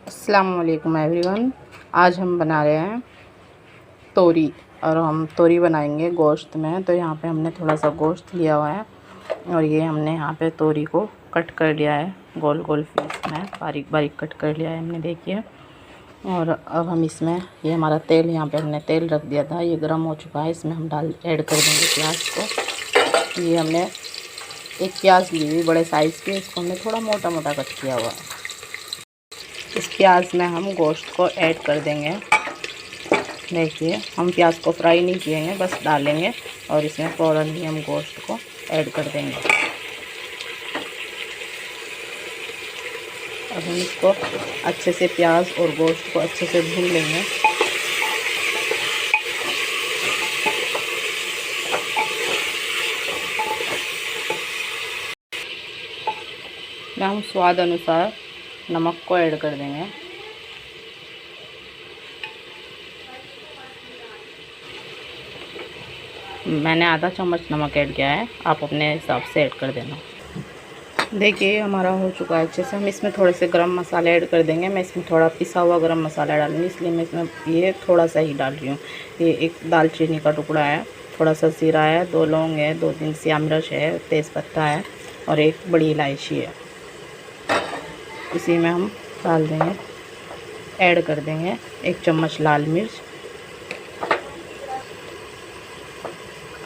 अस्सलाम वालेकुम एवरीवन। आज हम बना रहे हैं तोरी और हम तोरी बनाएंगे गोश्त में। तो यहाँ पे हमने थोड़ा सा गोश्त लिया हुआ है और ये हमने यहाँ पे तोरी को कट कर लिया है, गोल गोल पीस में बारीक बारीक कट कर लिया है हमने, देखिए। और अब हम इसमें ये हमारा तेल, यहाँ पे हमने तेल रख दिया था, ये गर्म हो चुका है। इसमें हम ऐड कर देंगे प्याज को। ये हमने एक प्याज ली हुई बड़े साइज़ की, इसको हमने थोड़ा मोटा मोटा कट किया हुआ है। इस प्याज में हम गोश्त को ऐड कर देंगे। देखिए, हम प्याज को फ्राई नहीं किएंगे, बस डालेंगे और इसमें फ़ौरन ही हम गोश्त को ऐड कर देंगे। अब हम इसको अच्छे से प्याज और गोश्त को अच्छे से भून लेंगे। हम स्वाद अनुसार नमक को ऐड कर देंगे। मैंने आधा चम्मच नमक ऐड किया है, आप अपने हिसाब से ऐड कर देना। देखिए हमारा हो चुका है अच्छे से। हम इसमें थोड़े से गरम मसाले ऐड कर देंगे। मैं इसमें थोड़ा पिसा हुआ गरम मसाला डालूँगी, इसलिए मैं इसमें ये थोड़ा सा ही डाल रही हूँ। ये एक दालचीनी का टुकड़ा है, थोड़ा सा ज़ीरा है, 2 लौंग है, 2-3 सियाम मिर्च है, तेज़पत्ता है और एक बड़ी इलायची है। इसी में हम डाल देंगे, ऐड कर देंगे 1 चम्मच लाल मिर्च,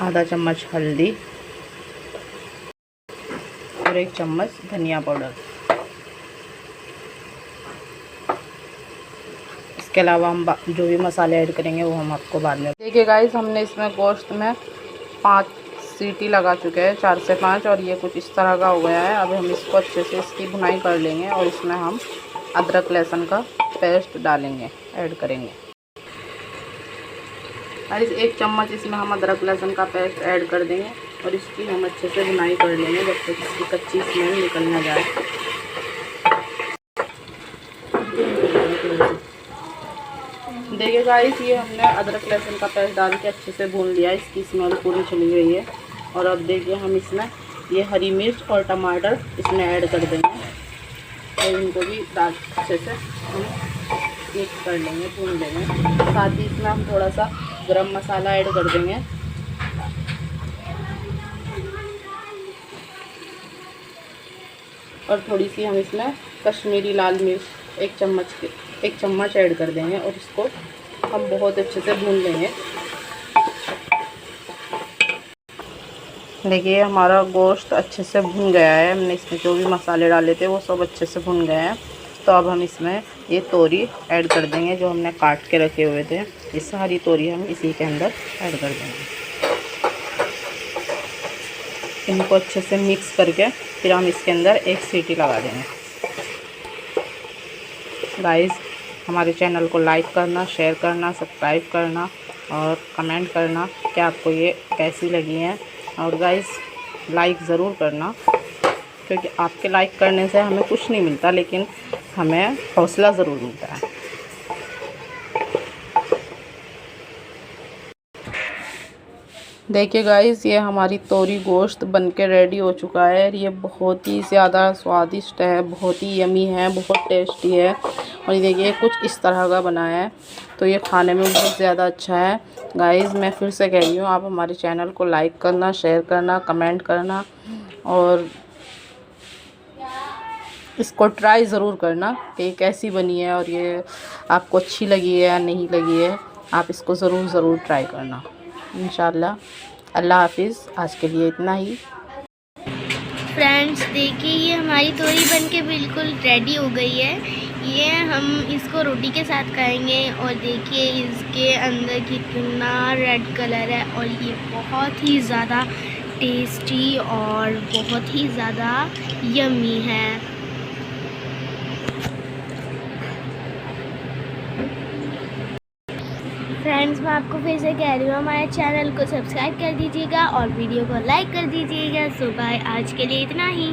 आधा चम्मच हल्दी और 1 चम्मच धनिया पाउडर। इसके अलावा हम जो भी मसाले ऐड करेंगे वो हम आपको बाद में। देखिए गाइस, हमने इसमें गोश्त में 5 सीटी लगा चुके हैं, 4 से 5, और ये कुछ इस तरह का हो गया है। अब हम इसको अच्छे से इसकी भुनाई कर लेंगे और इसमें हम अदरक लहसुन का पेस्ट डालेंगे, ऐड करेंगे। गाइस 1 चम्मच इसमें हम अदरक लहसुन का पेस्ट ऐड कर देंगे और इसकी हम अच्छे से भुनाई कर लेंगे जब तक इसकी कच्ची स्मेल निकल ना जाए। देखिए गाइस, ये हमने अदरक लहसुन का पेस्ट डाल के अच्छे से भून लिया, इसकी स्मेल पूरी चली गई है। और अब देखिए हम इसमें ये हरी मिर्च और टमाटर इसमें ऐड कर देंगे और इनको भी डाल अच्छे से हम मिक्स कर लेंगे, भून लेंगे। साथ ही इसमें हम थोड़ा सा गरम मसाला ऐड कर देंगे और थोड़ी सी हम इसमें कश्मीरी लाल मिर्च 1 चम्मच ऐड कर देंगे और इसको हम बहुत अच्छे से भून लेंगे। देखिए हमारा गोश्त अच्छे से भुन गया है, हमने इसमें जो भी मसाले डाले थे वो सब अच्छे से भुन गए हैं। तो अब हम इसमें ये तोरी ऐड कर देंगे जो हमने काट के रखे हुए थे। ये सारी तोरी हम इसी के अंदर ऐड कर देंगे। इनको अच्छे से मिक्स करके फिर हम इसके अंदर 1 सीटी लगा देंगे। गाइस, हमारे चैनल को लाइक करना, शेयर करना, सब्सक्राइब करना और कमेंट करना कि आपको ये कैसी लगी हैं। और गाइस लाइक ज़रूर करना, क्योंकि आपके लाइक करने से हमें कुछ नहीं मिलता, लेकिन हमें हौसला ज़रूर मिलता है। देखिए गाइस, ये हमारी तोरी गोश्त बनके रेडी हो चुका है। ये बहुत ही ज़्यादा स्वादिष्ट है, बहुत ही यमी है, बहुत टेस्टी है। और ये देखिए कुछ इस तरह का बना है, तो ये खाने में बहुत ज़्यादा अच्छा है। गाइस मैं फिर से कह रही हूँ, आप हमारे चैनल को लाइक करना, शेयर करना, कमेंट करना और इसको ट्राई ज़रूर करना कि कैसी बनी है और ये आपको अच्छी लगी है या नहीं लगी है। आप इसको ज़रूर ट्राई करना इंशाल्लाह। अल्लाह हाफिज़। आज के लिए इतना ही। फ्रेंड्स देखिए, ये हमारी तोरी बनके बिल्कुल रेडी हो गई है। ये हम इसको रोटी के साथ खाएंगे और देखिए इसके अंदर कितना रेड कलर है और ये बहुत ही ज़्यादा टेस्टी और बहुत ही ज़्यादा यम्मी है। फ्रेंड्स मैं आपको फिर से कह रही हूँ, हमारे चैनल को सब्सक्राइब कर दीजिएगा और वीडियो को लाइक कर दीजिएगा। सो बाय, आज के लिए इतना ही।